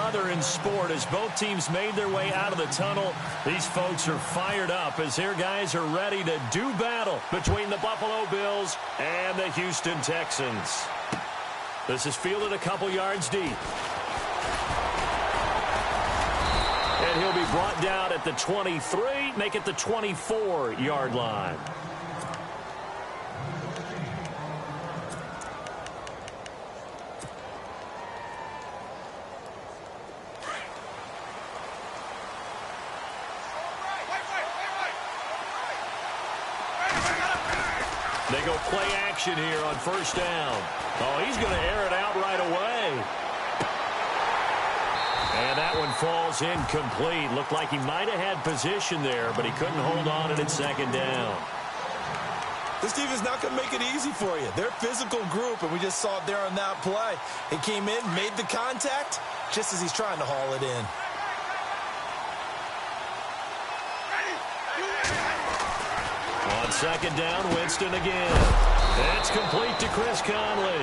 other in sport as both teams made their way out of the tunnel. These folks are fired up as their guys are ready to do battle between the Buffalo Bills and the Houston Texans. This is fielded a couple yards deep. And he'll be brought down at the 23, make it the 24-yard line. They go play action here on first down. Oh, he's going to air it out right away. And that one falls incomplete. Looked like he might have had position there, but he couldn't hold on to it second down. This defense is not going to make it easy for you. They're a physical group, and we just saw it there on that play. He came in, made the contact, just as he's trying to haul it in. On second down, Winston again. It's complete to Chris Conley.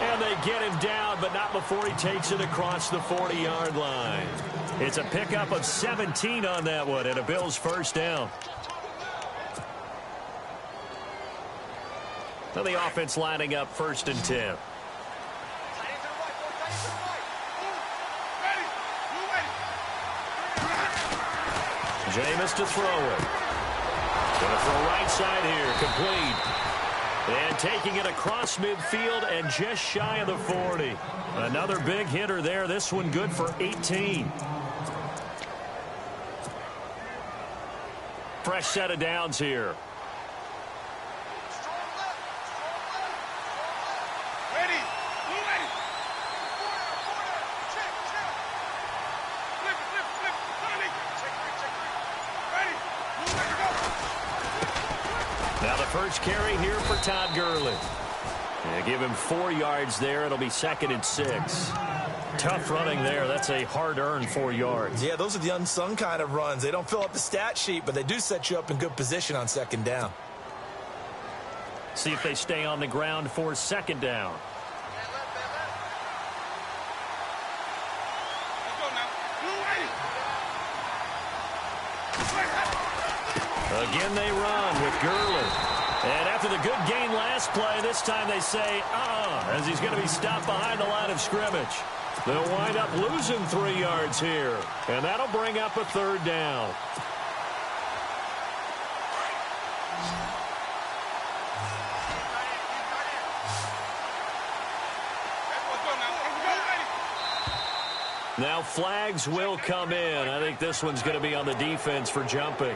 And they get him down, but not before he takes it across the 40-yard line. It's a pickup of 17 on that one, and a Bills first down. So the offense lining up first and 10. Jameis to throw it. Going to throw right side here, complete. And taking it across midfield and just shy of the 40. Another big hitter there. This one good for 18. Fresh set of downs here. Now the first carry here for Todd Gurley. Give him 4 yards there. It'll be second and 6. Tough running there. That's a hard-earned 4 yards. Yeah, those are the unsung kind of runs. They don't fill up the stat sheet, but they do set you up in good position on second down. See if they stay on the ground for second down. Again they run with Gurley. And after the good gain last play, this time they say, as he's going to be stopped behind the line of scrimmage. They'll wind up losing 3 yards here. And that'll bring up a third down. Now flags will come in. I think this one's going to be on the defense for jumping.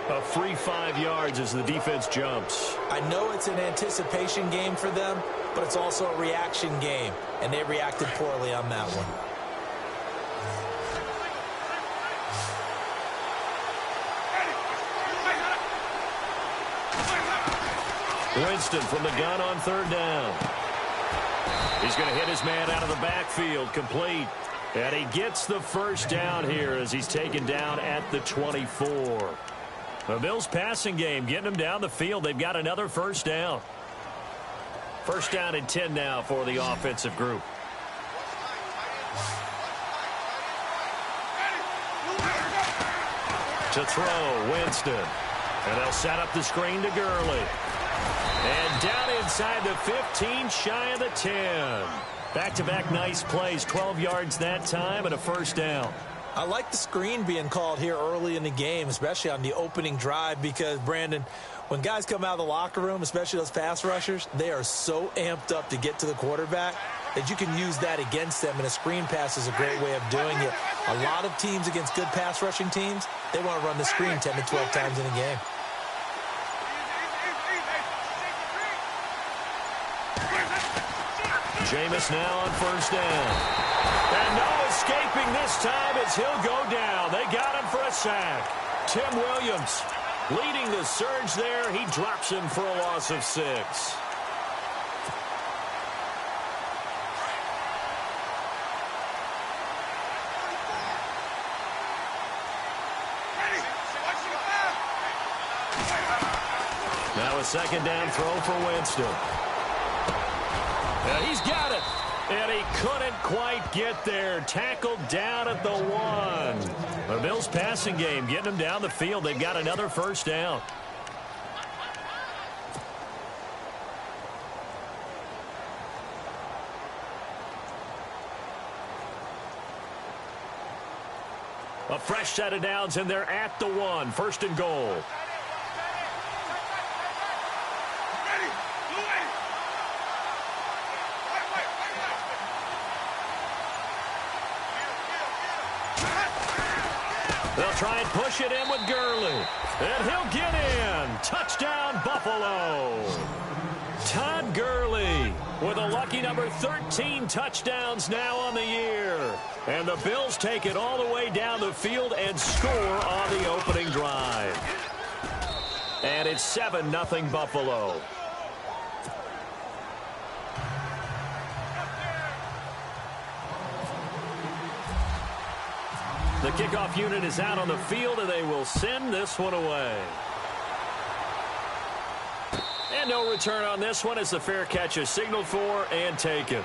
A free 5 yards as the defense jumps. I know it's an anticipation game for them, but it's also a reaction game, and they reacted poorly on that one. Winston from the gun on third down. He's going to hit his man out of the backfield, complete. And he gets the first down here as he's taken down at the 24. The Bills passing game getting them down the field. They've got another first down. First down and 10 now for the offensive group. To throw, Winston. And they'll set up the screen to Gurley. And down inside the 15, shy of the 10. Back-to-back nice plays, 12 yards that time and a first down. I like the screen being called here early in the game, especially on the opening drive, because, Brandon, when guys come out of the locker room, especially those pass rushers, they are so amped up to get to the quarterback that you can use that against them, and a screen pass is a great way of doing it. A lot of teams against good pass rushing teams, they want to run the screen 10 to 12 times in a game. Jameis now on first down. And no escaping this time as he'll go down. They got him for a sack. Tim Williams leading the surge there. He drops him for a loss of 6. Now a second down throw for Winston. He's got it. And he couldn't quite get there. Tackled down at the 1. The Bills passing game getting them down the field. They've got another first down. A fresh set of downs, and they're at the 1. First and goal. They'll try and push it in with Gurley. And he'll get in. Touchdown, Buffalo. Todd Gurley with a lucky number 13 touchdowns now on the year. And the Bills take it all the way down the field and score on the opening drive. And it's 7-0 Buffalo. The kickoff unit is out on the field, and they will send this one away. And no return on this one as the fair catch is signaled for and taken.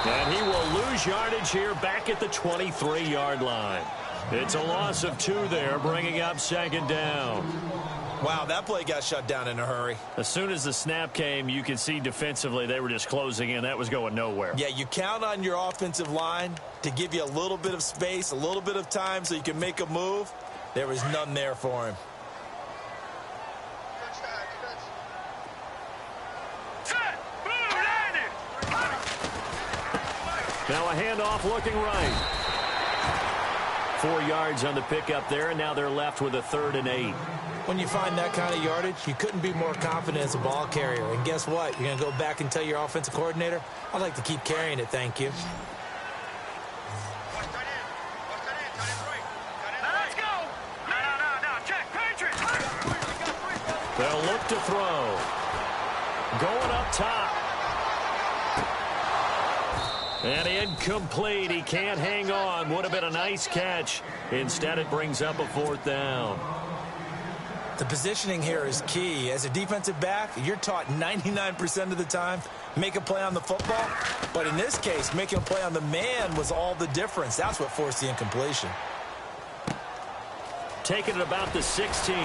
And he will lose yardage here back at the 23-yard line. It's a loss of 2 there, bringing up second down. Wow, that play got shut down in a hurry. As soon as the snap came, you could see defensively they were just closing in. That was going nowhere. Yeah, you count on your offensive line to give you a little bit of space, a little bit of time so you can make a move. There was none there for him. Now a handoff looking right. 4 yards on the pickup there, and now they're left with a 3rd and 8. When you find that kind of yardage, you couldn't be more confident as a ball carrier. And guess what? You're going to go back and tell your offensive coordinator, I'd like to keep carrying it, thank you. They'll look to throw. Going up top. And incomplete. He can't hang on. Would have been a nice catch. Instead, it brings up a 4th down. The positioning here is key. As a defensive back, you're taught 99% of the time, make a play on the football. But in this case, making a play on the man was all the difference. That's what forced the incompletion. Taking it about the 16.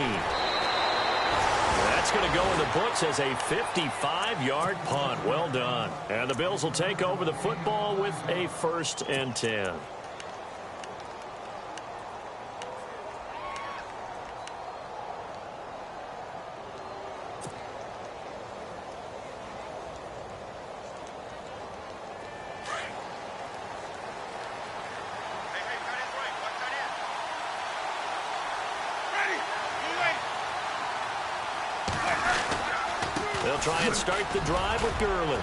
That's going to go in the books as a 55-yard punt. Well done. And the Bills will take over the football with a 1st and 10. They'll try and start the drive with Gurley.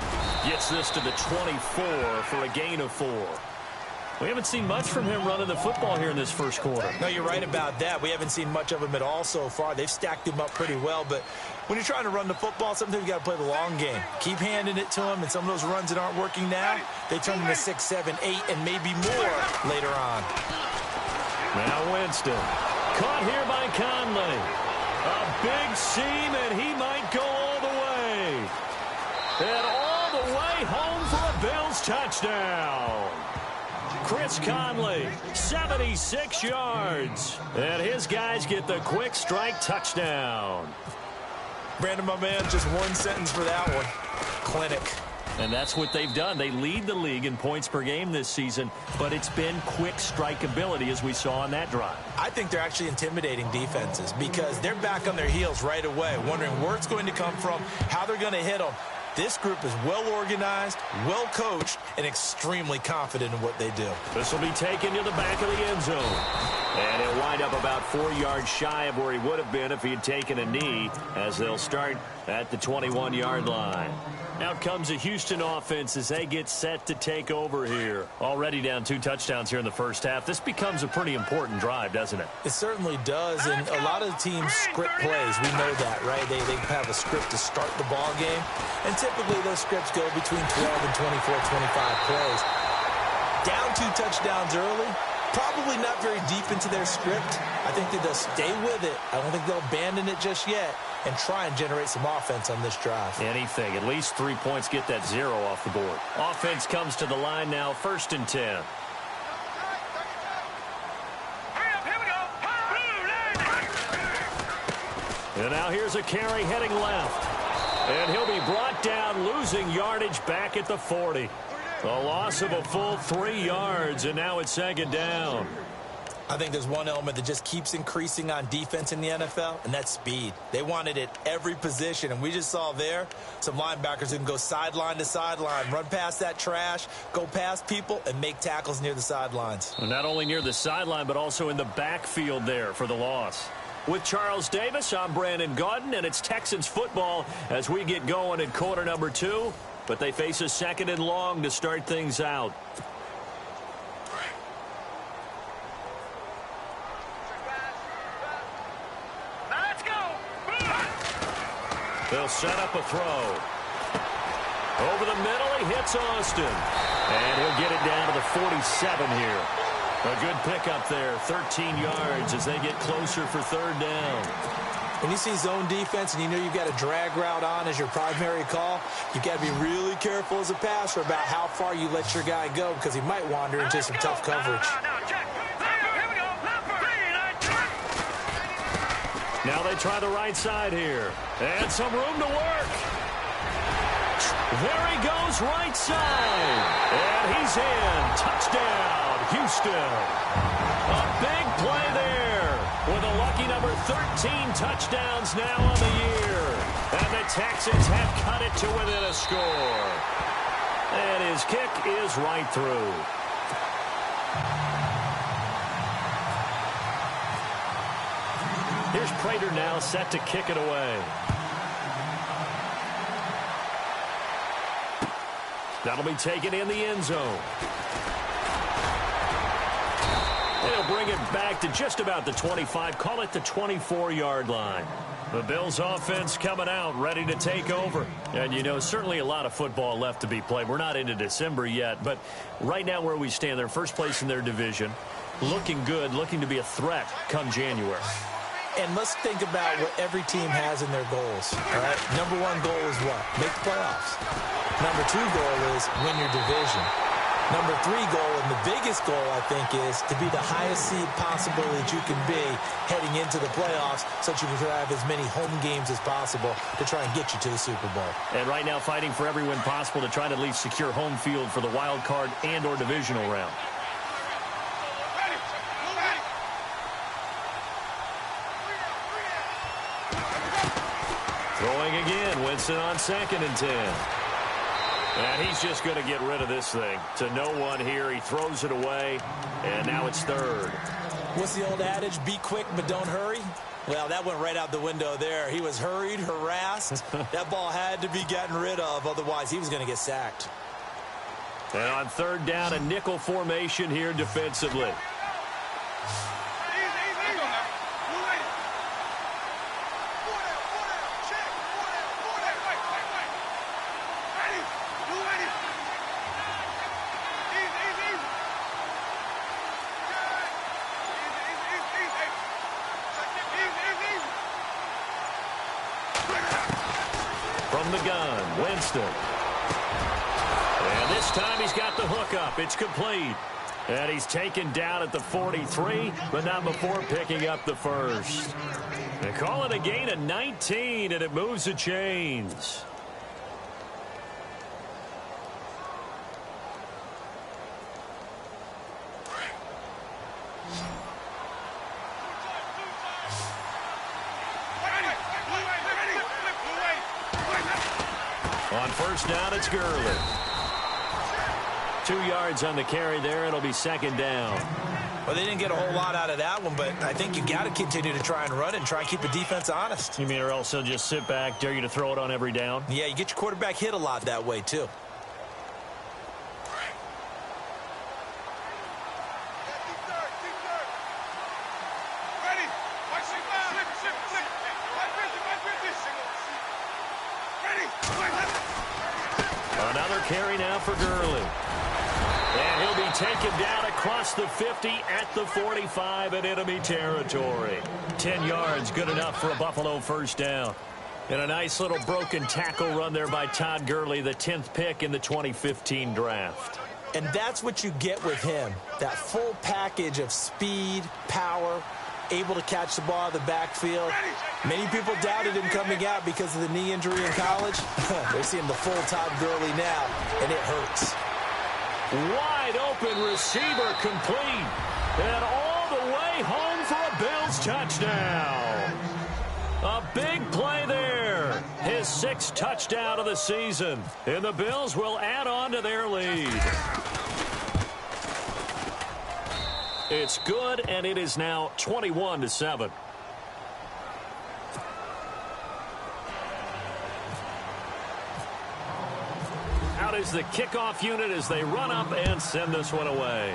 Gets this to the 24 for a gain of 4. We haven't seen much from him running the football here in this first quarter. No, you're right about that. We haven't seen much of him at all so far. They've stacked him up pretty well, but when you're trying to run the football, sometimes you got to play the long game. Keep handing it to him, and some of those runs that aren't working now, they turn into 6, 7, 8, and maybe more later on. Now Winston. Caught here by Conley. A big seam, and he might go all the way. And all the way home for a Bills touchdown. Chris Conley, 76 yards. And his guys get the quick strike touchdown. Brandon, my man, just one sentence for that one. Clinic. And that's what they've done. They lead the league in points per game this season, but it's been quick strike ability as we saw on that drive. I think they're actually intimidating defenses because they're back on their heels right away, wondering where it's going to come from, how they're going to hit them. This group is well organized, well coached, and extremely confident in what they do. This will be taken to the back of the end zone. And it wind up about 4 yards shy of where he would have been if he had taken a knee, as they'll start at the 21-yard line. Out comes the Houston offense as they get set to take over here. Already down 2 touchdowns here in the first half. This becomes a pretty important drive, doesn't it? It certainly does, and a lot of teams script plays. We know that, right? They have a script to start the ball game, and typically those scripts go between 12 and 24, 25 plays. Down 2 touchdowns early, probably not very deep into their script. I think that they'll stay with it. I don't think they'll abandon it just yet and try and generate some offense on this drive. Anything. At least 3 points, get that 0 off the board. Offense comes to the line now, 1st and 10. And now here's a carry heading left. And he'll be brought down, losing yardage back at the 40. A loss of a full 3 yards, and now it's 2nd down. I think there's one element that just keeps increasing on defense in the NFL, and that's speed. They want it at every position, and we just saw there some linebackers who can go sideline to sideline, run past that trash, go past people, and make tackles near the sidelines. Well, not only near the sideline, but also in the backfield there for the loss. With Charles Davis, I'm Brandon Gaudin, and it's Texans football as we get going in quarter number 2. But they face a 2nd and long to start things out. Let's go. They'll set up a throw. Over the middle, he hits Austin. And he'll get it down to the 47 here. A good pickup there, 13 yards as they get closer for 3rd down. When you see zone defense and you know you've got a drag route on as your primary call, you've got to be really careful as a passer about how far you let your guy go because he might wander into some tough coverage. Now they try the right side here. And some room to work. There he goes, right side. And he's in. Touchdown, Houston. A big play there with a lucky number 13 touchdowns now on the year. And the Texans have cut it to within a score. And his kick is right through. Here's Prater now set to kick it away. That'll be taken in the end zone. They'll bring it back to just about the 25. Call it the 24-yard line. The Bills offense coming out, ready to take over. And, you know, certainly a lot of football left to be played. We're not into December yet, but right now where we stand, they're first place in their division. Looking good, looking to be a threat come January. And let's think about what every team has in their goals. All right? Number 1 goal is what? Make the playoffs. Number 2 goal is win your division. Number 3 goal, and the biggest goal, I think, is to be the highest seed possible that you can be heading into the playoffs so that you can have as many home games as possible to try and get you to the Super Bowl. And right now fighting for every win possible to try to at least secure home field for the wild card and or divisional round. Throwing again, Winston on 2nd and 10. And he's just going to get rid of this thing. To no one here. He throws it away, and now it's 3rd. What's the old adage? Be quick, but don't hurry. Well, that went right out the window there. He was hurried, harassed. That ball had to be gotten rid of. Otherwise, he was going to get sacked. And on 3rd down, a nickel formation here defensively. From the gun, Winston. And this time he's got the hook up. It's complete. And he's taken down at the 43, but not before picking up the 1st. They call it a gain of 19, and it moves the chains. On 1st down, it's Gurley. 2 yards on the carry there. It'll be 2nd down. Well, they didn't get a whole lot out of that one, but I think you got to continue to try and run it and try and keep the defense honest. You mean or else they'll just sit back, dare you to throw it on every down? Yeah, you get your quarterback hit a lot that way, too. Another carry now for Gurley. And he'll be taken down across the 50 at the 45 in enemy territory. 10 yards, good enough for a Buffalo first down. And a nice little broken tackle run there by Todd Gurley, the 10th pick in the 2015 draft. And that's what you get with him, that full package of speed, power, able to catch the ball out of the backfield. Many people doubted him coming out because of the knee injury in college. They're seeing the full Todd Gurley now, and it hurts. Wide open receiver complete. And all the way home for a Bills touchdown. A big play there. His 6th touchdown of the season. And the Bills will add on to their lead. It's good, and it is now 21-7. Out is the kickoff unit as they run up and send this one away.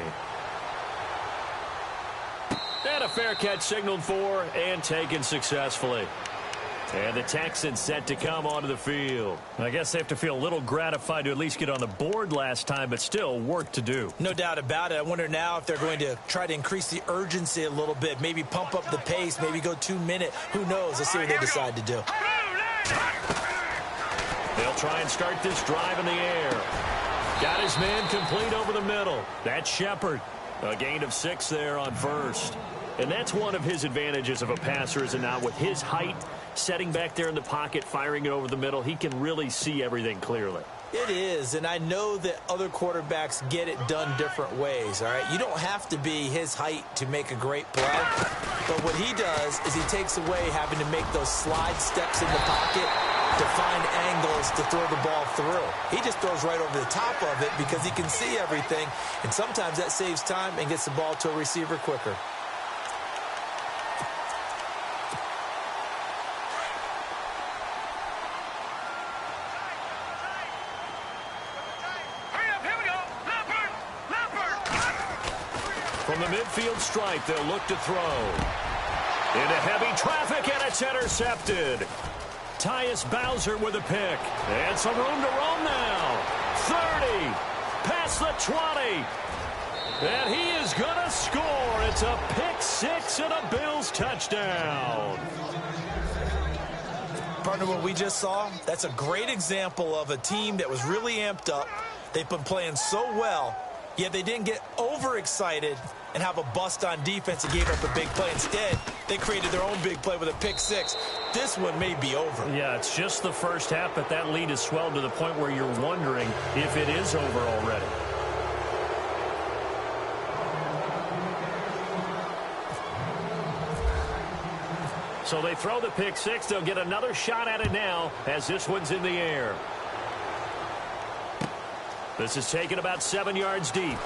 And a fair catch signaled for and taken successfully. And the Texans set to come onto the field. I guess they have to feel a little gratified to at least get on the board last time, but still work to do. No doubt about it. I wonder now if they're going to try to increase the urgency a little bit, maybe pump up the pace, maybe go 2-minute. Who knows? Let's see what they decide to do. They'll try and start this drive in the air. Got his man complete over the middle. That's Shepard. A gain of 6 there on first. And that's one of his advantages of a passer, is it not? With his height, setting back there in the pocket, firing it over the middle, he can really see everything clearly. It is, and I know that other quarterbacks get it done different ways, all right? You don't have to be his height to make a great play, but what he does is he takes away having to make those slide steps in the pocket to find angles to throw the ball through. He just throws right over the top of it because he can see everything, and sometimes that saves time and gets the ball to a receiver quicker. From the midfield stripe, they'll look to throw. Into heavy traffic, and it's intercepted. Tyus Bowser with a pick. And some room to roam now. 30. Past the 20. And he is going to score. It's a pick 6 and a Bills touchdown. Partner, what we just saw, that's a great example of a team that was really amped up. They've been playing so well, yet they didn't get overexcited and have a bust on defense and gave up a big play. Instead, they created their own big play with a pick 6. This one may be over. Yeah, it's just the first half, but that lead has swelled to the point where you're wondering if it is over already. So they throw the pick 6. They'll get another shot at it now as this one's in the air. This is taken about 7 yards deep.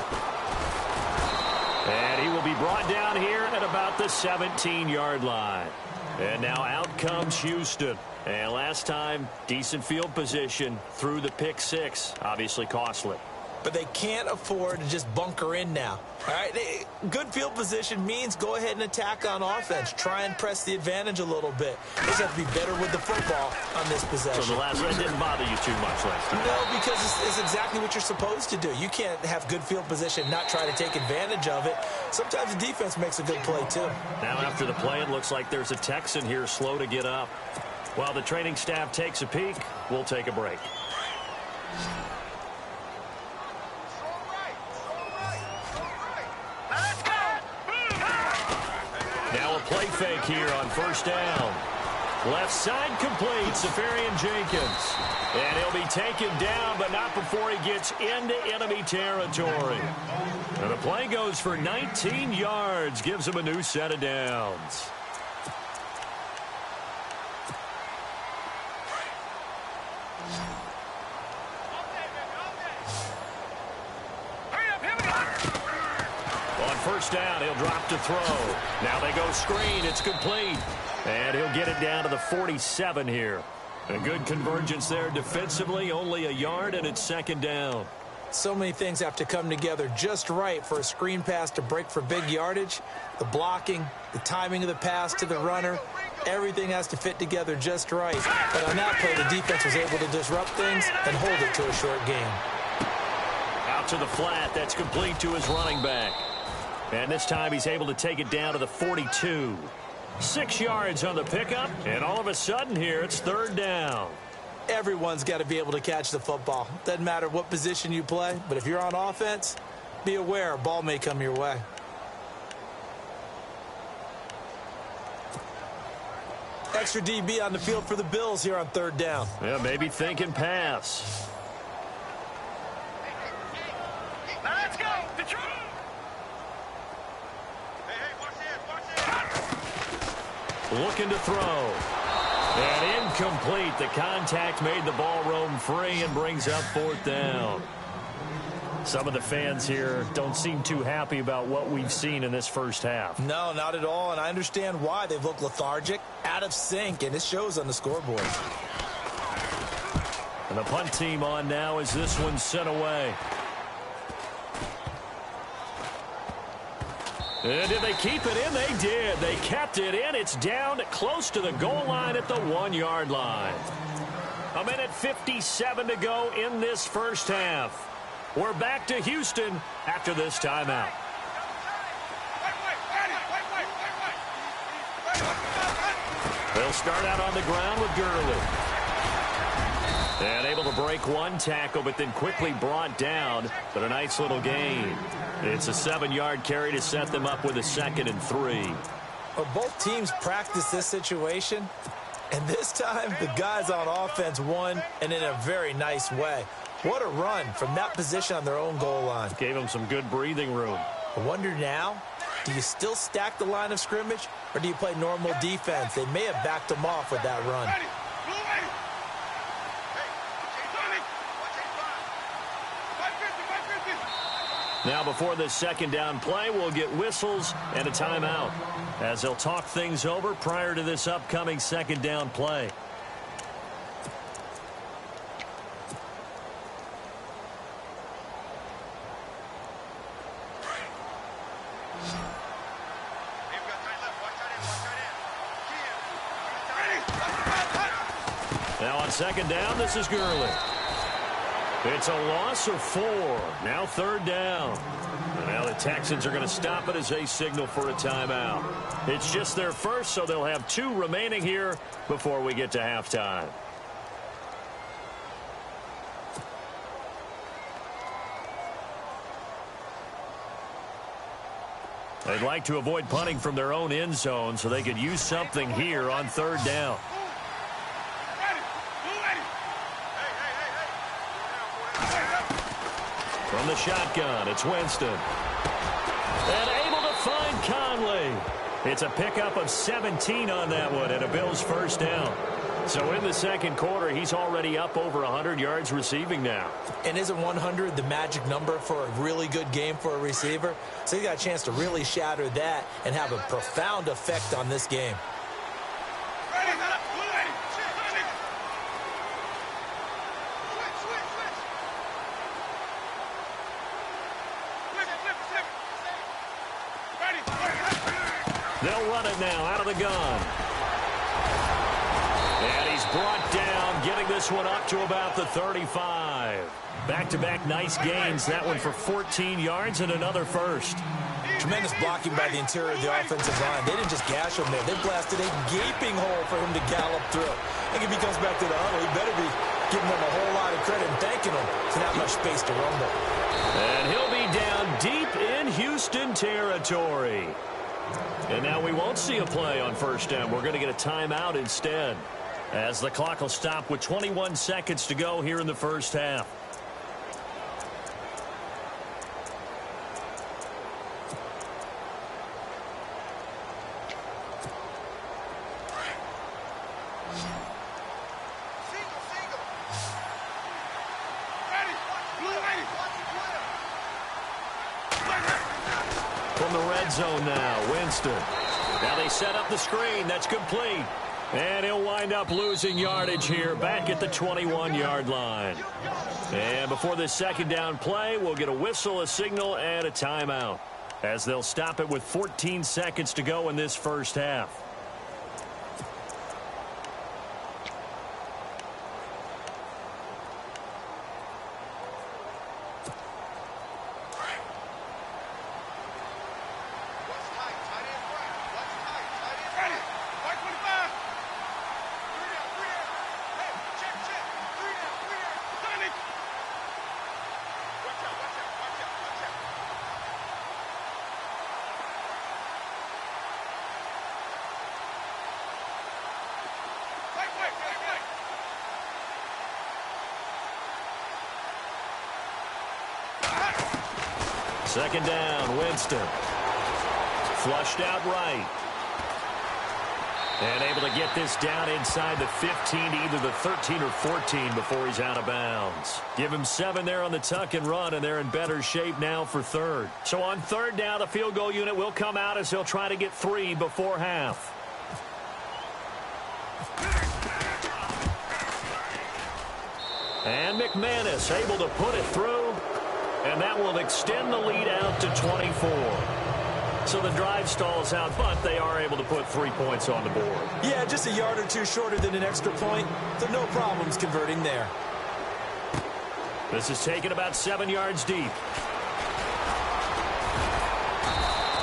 And he will be brought down here at about the 17-yard line. And now out comes Houston. And last time, decent field position through the pick 6. Obviously costly. But they can't afford to just bunker in now. All right, good field position means go ahead and attack on offense. Try and press the advantage a little bit. They just have to be better with the football on this possession. So the last one didn't bother you too much last time? No, because it's exactly what you're supposed to do. You can't have good field position and not try to take advantage of it. Sometimes the defense makes a good play, too. Now after the play, it looks like there's a Texan here slow to get up. While the training staff takes a peek, we'll take a break. Now a play fake here on first down. Left side complete, Safarian Jenkins. And he'll be taken down, but not before he gets into enemy territory. And the play goes for 19 yards, gives him a new set of downs. first down. He'll drop to throw. Now they go screen. It's complete. And he'll get it down to the 47 here. A good convergence there defensively. Only a yard, and it's second down. So many things have to come together just right for a screen pass to break for big yardage. The blocking, the timing of the pass to the runner, everything has to fit together just right. But on that play, the defense was able to disrupt things and hold it to a short game. Out to the flat. That's complete to his running back. And this time he's able to take it down to the 42. 6 yards on the pickup, and all of a sudden here it's third down. Everyone's got to be able to catch the football. Doesn't matter what position you play, but if you're on offense, be aware a ball may come your way. Extra DB on the field for the Bills here on third down. Yeah, maybe thinking pass. Let's go. Detroit. Looking to throw. And incomplete. The contact made the ball roam free and brings up fourth down. Some of the fans here don't seem too happy about what we've seen in this first half. No, not at all, and I understand why. They've looked lethargic, out of sync, and it shows on the scoreboard. And the punt team on now as this one's sent away. And did they keep it in? They did. They kept it in. It's down close to the goal line at the 1-yard line. 1:57 to go in this first half. We're back to Houston after this timeout. They'll start out on the ground with Gurley. And able to break one tackle, but then quickly brought down. But a nice little gain. It's a 7-yard carry to set them up with a 2nd and 3. Well, both teams practice this situation, and this time the guys on offense won, and in a very nice way. What a run from that position on their own goal line. Gave them some good breathing room. I wonder now, do you still stack the line of scrimmage, or do you play normal defense? They may have backed them off with that run. Now before this second down play, we'll get whistles and a timeout as they'll talk things over prior to this upcoming second down play. Now on second down, this is Gurley. It's a loss of 4. Now third down. And now the Texans are going to stop it as they signal for a timeout. It's just their first, so they'll have 2 remaining here before we get to halftime. They'd like to avoid punting from their own end zone so they could use something here on third down. From the shotgun, it's Winston. And able to find Conley. It's a pickup of 17 on that one and a Bills first down. So in the second quarter, he's already up over 100 yards receiving now. And isn't 100 the magic number for a really good game for a receiver? So he got a chance to really shatter that and have a profound effect on this game. They'll run it now out of the gun. And he's brought down, getting this one up to about the 35. Back-to-back nice gains. That one for 14 yards and another first. Tremendous blocking by the interior of the offensive line. They didn't just gash him there. They blasted a gaping hole for him to gallop through. I think if he comes back to the huddle, he better be giving them a whole lot of credit and thanking them for that much space to rumble. And he'll be down deep in Houston territory. And now we won't see a play on first down. We're going to get a timeout instead, as the clock will stop with 21 seconds to go here in the first half. From the red red zone now. Winston. Now they set up the screen. That's complete. And he'll wind up losing yardage here back at the 21-yard line. And before this second down play, we'll get a whistle, a signal, and a timeout, as they'll stop it with 14 seconds to go in this first half. Second down, Winston. Flushed out right. And able to get this down inside the 15 to either the 13 or 14 before he's out of bounds. Give him 7 there on the tuck and run, and they're in better shape now for third. So on third down, the field goal unit will come out as they'll try to get 3 before half. And McManus able to put it through. And that will extend the lead out to 24. So the drive stalls out, but they are able to put 3 points on the board. Yeah, just a yard or two shorter than an extra point, so no problems converting there. This is taken about 7 yards deep.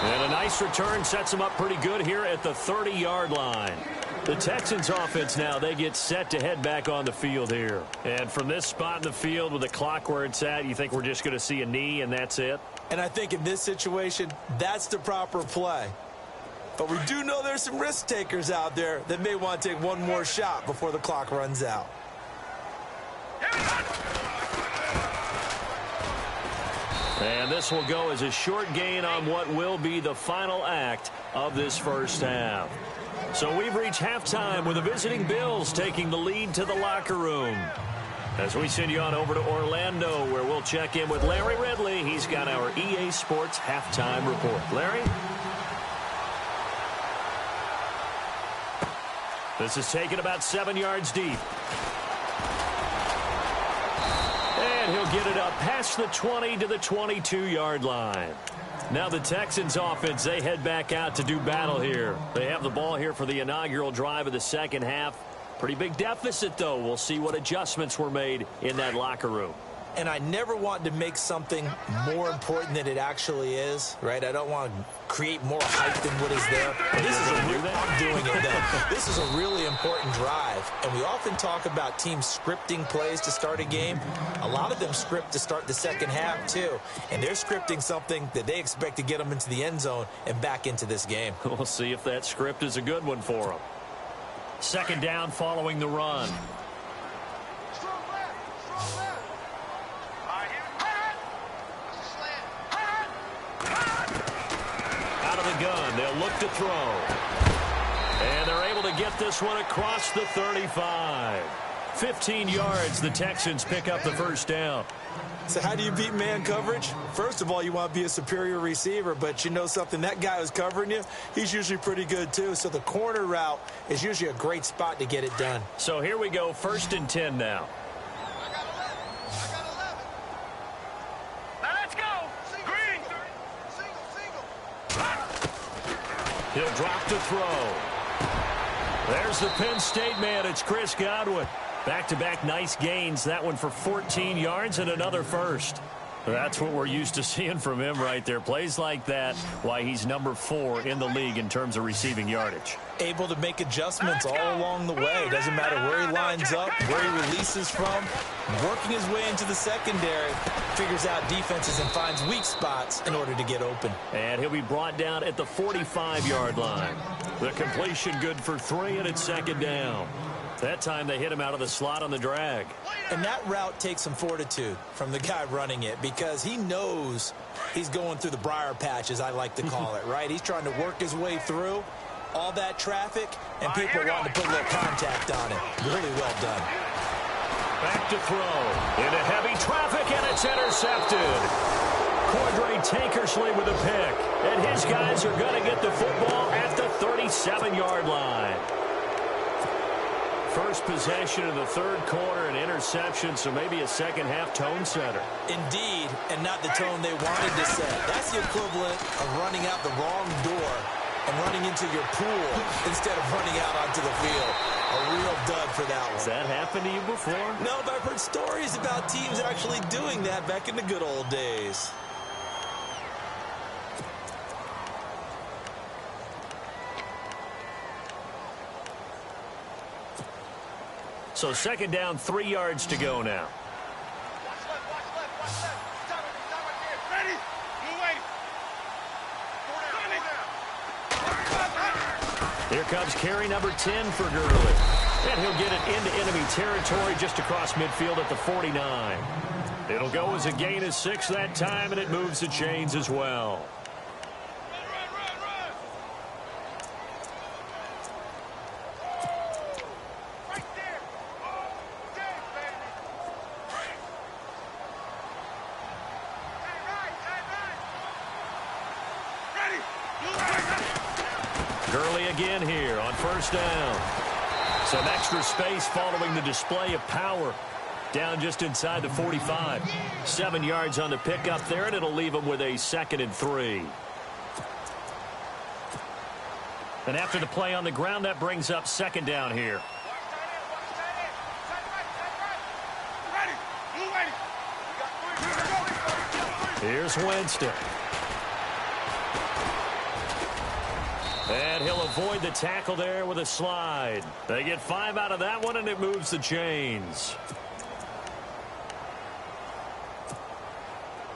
And a nice return sets them up pretty good here at the 30-yard line. The Texans offense now, they get set to head back on the field here. And from this spot in the field with the clock where it's at, you think we're just going to see a knee and that's it? And I think in this situation, that's the proper play. But we do know there's some risk takers out there that may want to take one more shot before the clock runs out. And this will go as a short gain on what will be the final act of this first half. So we've reached halftime with the visiting Bills taking the lead to the locker room. As we send you on over to Orlando, where we'll check in with Larry Ridley. He's got our EA Sports halftime report. Larry? This is taken about 7 yards deep. And he'll get it up past the 20 to the 22-yard line. Now the Texans offense, they head back out to do battle here. They have the ball here for the inaugural drive of the second half. Pretty big deficit, though. We'll see what adjustments were made in that locker room. And I never want to make something more important than it actually is, right? I don't want to create more hype than what is there. This is I'm doing it, though. This is a really important drive. And we often talk about teams scripting plays to start a game. A lot of them script to start the second half, too. And they're scripting something that they expect to get them into the end zone and back into this game. We'll see if that script is a good one for them. Second down following the run. Out of the gun, they'll look to throw. And they're able to get this one across the 35. 15 yards, the Texans pick up the first down. So how do you beat man coverage? First of all, you want to be a superior receiver, but you know something, that guy who's covering you, he's usually pretty good too. So the corner route is usually a great spot to get it done. So here we go, 1st and 10 now. Let's go. Green. He'll drop to throw. There's the Penn State man. It's Chris Godwin. Back-to-back nice gains. That one for 14 yards and another first. That's what we're used to seeing from him right there. Plays like that, why he's number 4 in the league in terms of receiving yardage. Able to make adjustments all along the way. Doesn't matter where he lines up, where he releases from. Working his way into the secondary. Figures out defenses and finds weak spots in order to get open. And he'll be brought down at the 45-yard line. The completion good for 3, and it's second down. That time they hit him out of the slot on the drag. And that route takes some fortitude from the guy running it because he knows he's going through the briar patch, as I like to call it, right? He's trying to work his way through all that traffic, and people wanting to put a little contact on it. Really well done. Back to throw. Into heavy traffic, and it's intercepted. Cordray Tankersley with a pick. And his guys are going to get the football at the 37-yard line. First possession of the third quarter, an interception, so maybe a second-half tone setter. Indeed, and not the tone they wanted to set. That's the equivalent of running out the wrong door and running into your pool instead of running out onto the field. A real dud for that one. Has that happened to you before? No, but I've heard stories about teams actually doing that back in the good old days. So second down, 3 yards to go now. Ready? Blue waiting. Here comes carry number 10 for Gurley. And he'll get it into enemy territory just across midfield at the 49. It'll go as a gain of 6 that time, and it moves the chains as well. Gurley again here on first down. Some extra space following the display of power. Down just inside the 45. 7 yards on the pickup there, and it'll leave him with a 2nd and 3. And after the play on the ground, that brings up second down here. Here's Winston. And he'll avoid the tackle there with a slide. They get 5 out of that one, and it moves the chains.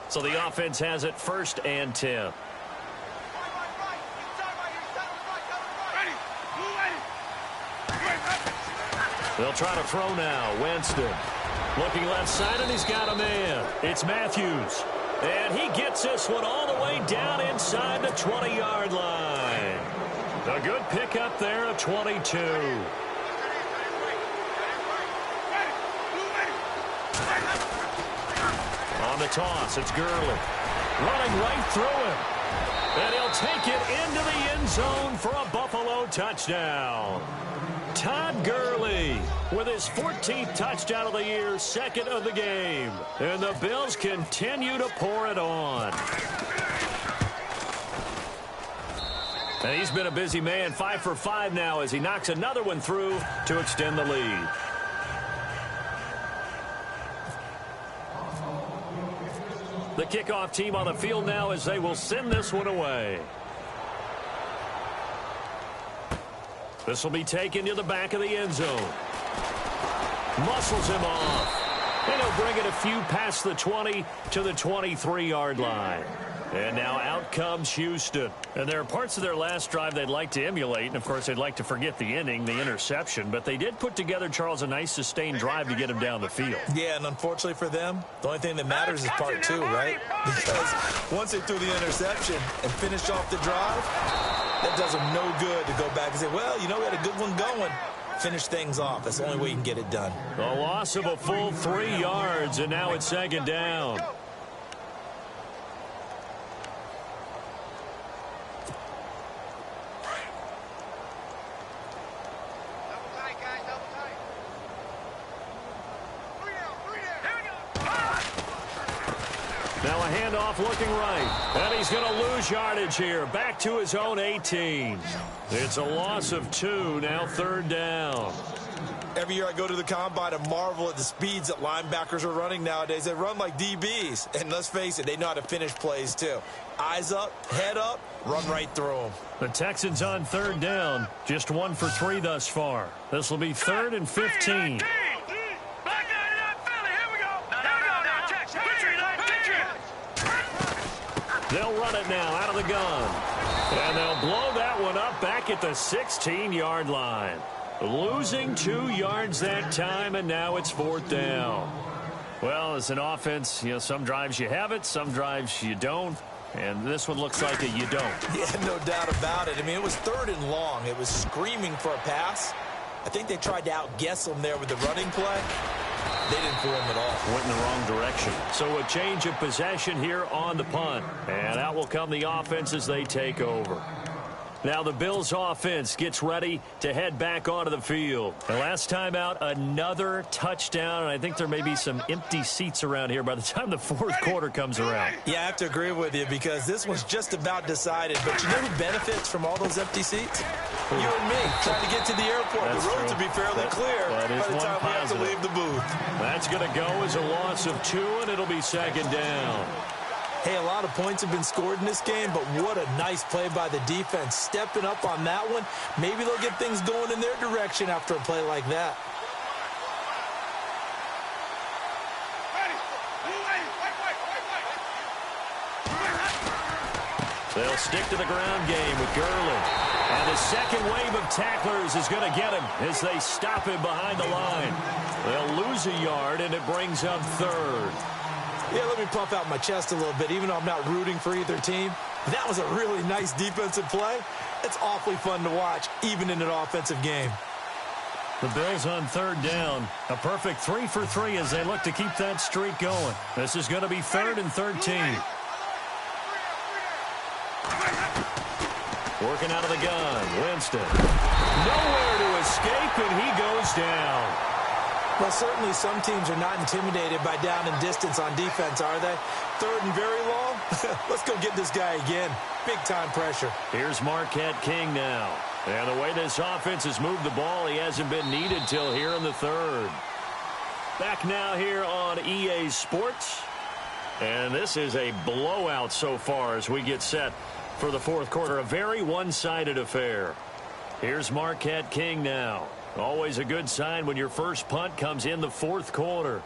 So the offense has it 1st and 10. They'll try to throw now. Winston looking left side, and he's got a man. It's Matthews. And he gets this one all the way down inside the 20-yard line. A good pickup there at 22. On the toss, it's Gurley. Running right through him. And he'll take it into the end zone for a Buffalo touchdown. Todd Gurley with his 14th touchdown of the year, 2nd of the game. And the Bills continue to pour it on. And he's been a busy man, 5 for 5 now as he knocks another one through to extend the lead. The kickoff team on the field now as they will send this one away. This will be taken to the back of the end zone. Muscles him off. And he'll bring it a few past the 20 to the 23-yard line. And now out comes Houston. And there are parts of their last drive they'd like to emulate. And, of course, they'd like to forget the inning, the interception. But they did put together, Charles, a nice sustained drive to get him down the field. Yeah, and unfortunately for them, the only thing that matters is part 2, right? Because once they threw the interception and finished off the drive, that does them no good to go back and say, well, you know, we had a good one going. Finish things off. That's the only way you can get it done. A loss of a full 3 yards, and now it's 2nd down. Now a handoff looking right. And he's going to lose yardage here. Back to his own 18. It's a loss of 2. Now 3rd down. Every year I go to the combine and marvel at the speeds that linebackers are running nowadays. They run like DBs. And let's face it, they know how to finish plays too. Eyes up, head up, run right through them. The Texans on 3rd down. Just 1 for 3 thus far. This will be 3rd and 15. They'll run it now out of the gun. And they'll blow that one up back at the 16-yard line. Losing 2 yards that time, and now it's 4th down. Well, as an offense, you know, some drives you have it, some drives you don't. And this one looks like you don't. Yeah, no doubt about it. I mean, it was 3rd and long. It was screaming for a pass. I think they tried to outguess them there with the running play. They didn't fool him at all. Went in the wrong direction. So a change of possession here on the punt. And out will come the offense as they take over. Now the Bills offense gets ready to head back onto the field. And last time out, another touchdown. And I think there may be some empty seats around here by the time the fourth quarter comes around. Yeah, I have to agree with you because this one's just about decided. But you know who benefits from all those empty seats? You and me trying to get to the airport. That's the roads true. will be fairly clear that is by the one time we have to positive. leave the booth. That's going to go as a loss of 2, and it'll be second down. Hey, a lot of points have been scored in this game, but what a nice play by the defense. Stepping up on that one, maybe they'll get things going in their direction after a play like that. They'll stick to the ground game with Gurley. And the second wave of tacklers is going to get him as they stop him behind the line. They'll lose a yard, and it brings up third. Yeah, let me puff out my chest a little bit, even though I'm not rooting for either team. That was a really nice defensive play. It's awfully fun to watch, even in an offensive game. The Bills on third down. A perfect 3 for 3 as they look to keep that streak going. This is going to be 3rd and 13. Working out of the gun, Winston. Nowhere to escape, and he goes down. Well, certainly some teams are not intimidated by down and distance on defense, are they? 3rd and very long? Let's go get this guy again. Big-time pressure. Here's Marquette King now. And the way this offense has moved the ball, he hasn't been needed till here in the 3rd. Back now here on EA Sports. And this is a blowout so far as we get set for the fourth quarter. A very one-sided affair. Here's Marquette King now. Always a good sign when your first punt comes in the fourth quarter.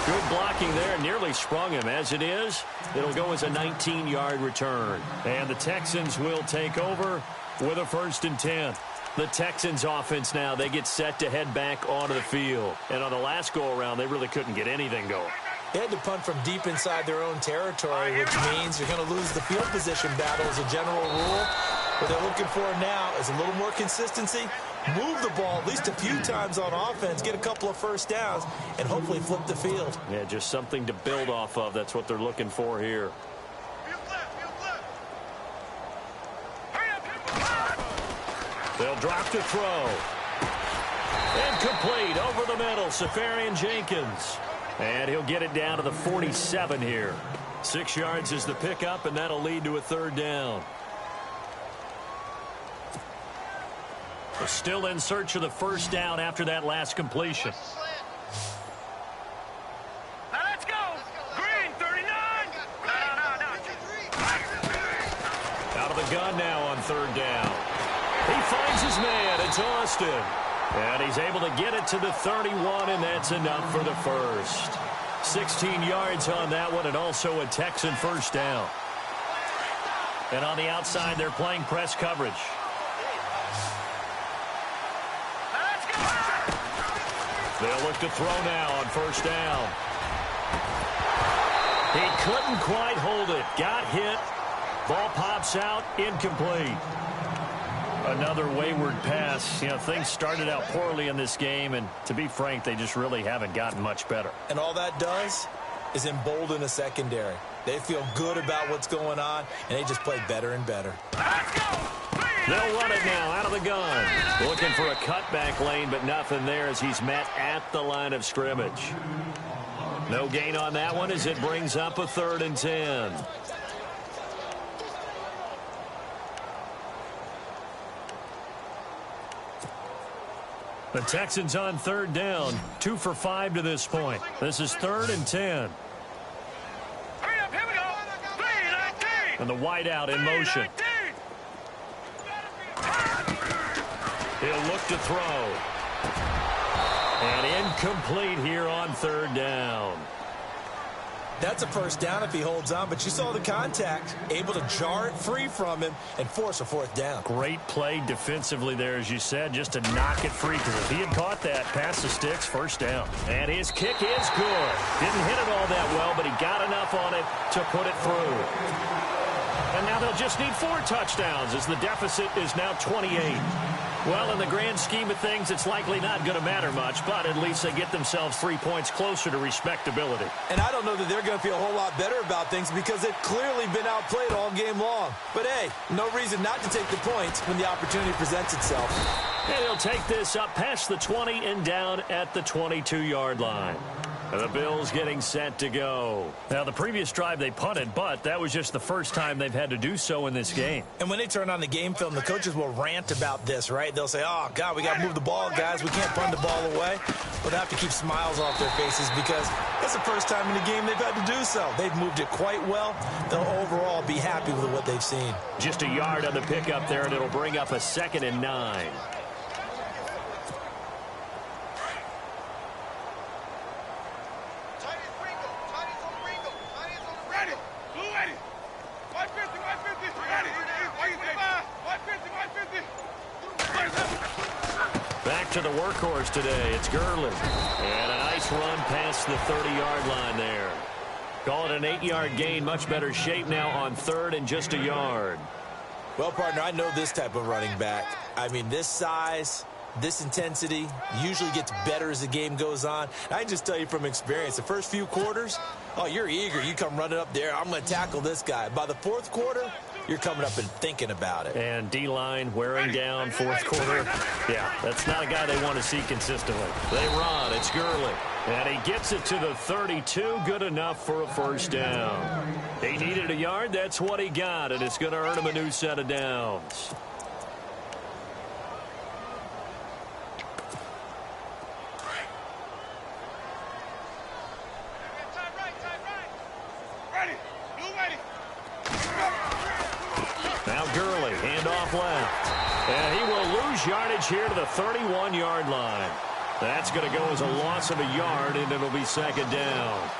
Good blocking there, nearly sprung him. As it is, it'll go as a 19-yard return. And the Texans will take over with a 1st and 10. The Texans offense now, they get set to head back onto the field. And on the last go-around, they really couldn't get anything going. They had to punt from deep inside their own territory, which means you're going to lose the field position battle as a general rule. What they're looking for now is a little more consistency, move the ball at least a few times on offense, get a couple of first downs, and hopefully flip the field. Yeah, just something to build off of. That's what they're looking for here. They'll drop to throw. Incomplete over the middle. Safarian Jenkins. And he'll get it down to the 47 here. 6 yards is the pickup, and that'll lead to a 3rd down. They're still in search of the first down after that last completion. Now let's go. Green, 39. Out of the gun now on 3rd down. He finds his man. It's Austin. And he's able to get it to the 31, and that's enough for the first. 16 yards on that one, and also a Texan first down. And on the outside, they're playing press coverage. They'll look to throw now on first down. He couldn't quite hold it. Got hit. Ball pops out. Incomplete. Another wayward pass. You know, things started out poorly in this game, and to be frank, they just really haven't gotten much better. And all that does is embolden a secondary. They feel good about what's going on, and they just play better and better. They'll run it now out of the gun. Looking for a cutback lane, but nothing there as he's met at the line of scrimmage. No gain on that one as it brings up a 3rd and 10. The Texans on 3rd down. 2 for 5 to this point. This is 3rd and 10. Hurry up, here we go. 3-19. And the wideout in motion. He'll look to throw. And incomplete here on 3rd down. That's a first down if he holds on, but you saw the contact, able to jar it free from him and force a fourth down. Great play defensively there, as you said, just to knock it free, because if he had caught that, pass the sticks, first down. And his kick is good. Didn't hit it all that well, but he got enough on it to put it through. And now they'll just need 4 touchdowns as the deficit is now 28. Well, in the grand scheme of things, it's likely not going to matter much, but at least they get themselves 3 points closer to respectability. And I don't know that they're going to feel a whole lot better about things because they've clearly been outplayed all game long. But, hey, no reason not to take the points when the opportunity presents itself. And he'll take this up past the 20 and down at the 22-yard line. The Bills getting set to go. Now, the previous drive they punted, but that was just the first time they've had to do so in this game. And when they turn on the game film, the coaches will rant about this, right? They'll say, oh, God, we got to move the ball, guys. We can't punt the ball away. But they have to keep smiles off their faces because it's the first time in the game they've had to do so. They've moved it quite well. They'll overall be happy with what they've seen. Just a yard on the pickup there, and it'll bring up a 2nd and 9. Back to the workhorse today. It's Gurley. And a nice run past the 30-yard line there. Call it an 8-yard gain. Much better shape now on 3rd and just a yard. Well, partner, I know this type of running back. I mean, this size, this intensity usually gets better as the game goes on. I can just tell you from experience, the first few quarters, oh, you're eager. You come running up there. I'm going to tackle this guy. By the 4th quarter, you're coming up and thinking about it. And D-line wearing down 4th quarter. Yeah, that's not a guy they want to see consistently. They run. It's Gurley. And he gets it to the 32. Good enough for a first down. He needed a yard. That's what he got. And it's going to earn him a new set of downs. Now Gurley, handoff left. And he will lose yardage here to the 31-yard line. That's going to go as a loss of a yard, and it'll be 2nd down.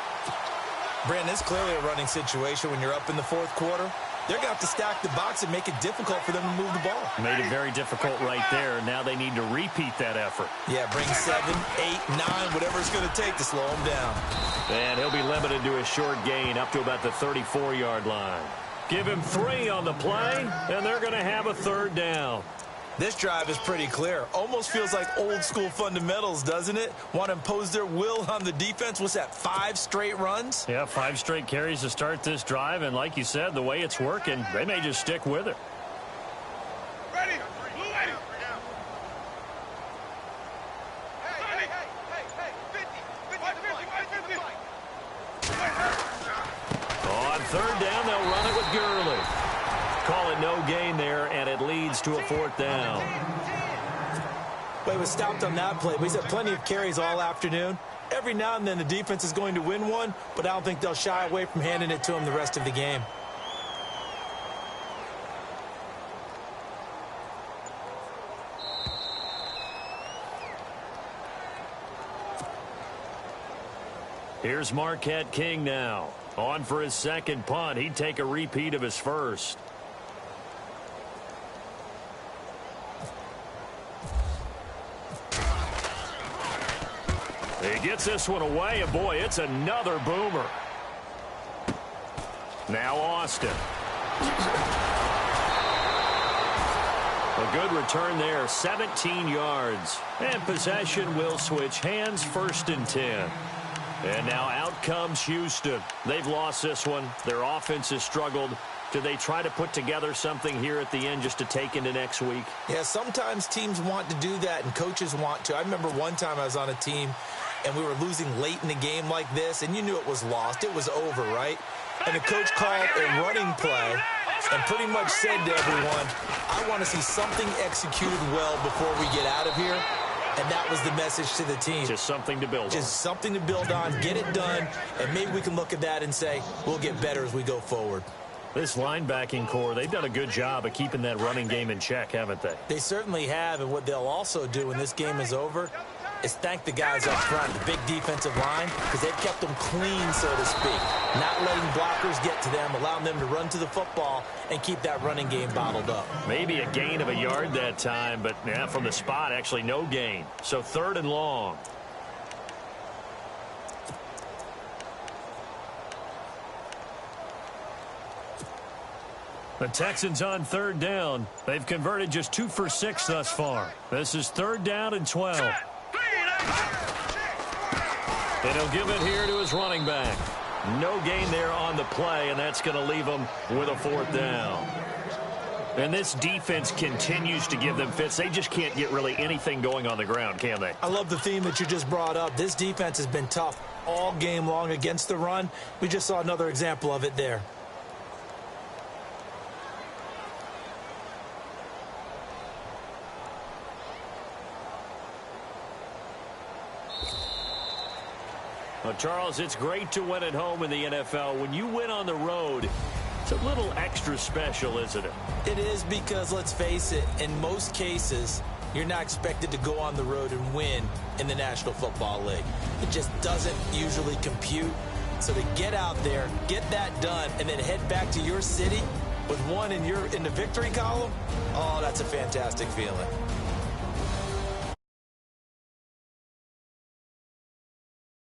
Brandon, it's clearly a running situation when you're up in the 4th quarter. They're going to have to stack the box and make it difficult for them to move the ball. Made it very difficult right there. Now they need to repeat that effort. Yeah, bring 7, 8, 9, whatever it's going to take to slow him down. And he'll be limited to a short gain up to about the 34-yard line. Give him 3 on the play, and they're going to have a 3rd down. This drive is pretty clear. Almost feels like old-school fundamentals, doesn't it? Want to impose their will on the defense. What's that, 5 straight runs? Yeah, 5 straight carries to start this drive, and like you said, the way it's working, they may just stick with it. Ready? On 3rd down, they'll run it with Gurley. Call it no gain there, and it leads to a 4th down. Well, he was stopped on that play, but he's had plenty of carries all afternoon. Every now and then the defense is going to win one, but I don't think they'll shy away from handing it to him the rest of the game. Here's Marquette King now. On for his 2nd punt. He'd take a repeat of his first. He gets this one away, and boy, it's another boomer. Now Austin. A good return there, 17 yards. And possession will switch hands, 1st and 10. And now out comes Houston. They've lost this one. Their offense has struggled. Do they try to put together something here at the end just to take into next week? Yeah, sometimes teams want to do that and coaches want to. I remember one time I was on a team and we were losing late in the game like this, and you knew it was lost. It was over, right? And the coach called a running play and pretty much said to everyone, I want to see something executed well before we get out of here. And that was the message to the team. Just something to build on. Just something to build on, get it done, and maybe we can look at that and say, we'll get better as we go forward. This linebacking core, they've done a good job of keeping that running game in check, haven't they? They certainly have, and what they'll also do when this game is over, is thank the guys up front, the big defensive line, because they've kept them clean, so to speak. Not letting blockers get to them, allowing them to run to the football and keep that running game bottled up. Maybe a gain of a yard that time, but yeah, from the spot, actually no gain. So 3rd and long. The Texans on 3rd down. They've converted just 2 for 6 thus far. This is 3rd down and 12. And he'll give it here to his running back. No gain there on the play, and that's going to leave him with a 4th down. And this defense continues to give them fits. They just can't get really anything going on the ground, can they? I love the theme that you just brought up. This defense has been tough all game long against the run. We just saw another example of it there. Well, Charles, it's great to win at home in the NFL. When you win on the road, it's a little extra special, isn't it? It is, because, let's face it, in most cases, you're not expected to go on the road and win in the National Football League. It just doesn't usually compute. So to get out there, get that done, and then head back to your city with one in the victory column, oh, that's a fantastic feeling.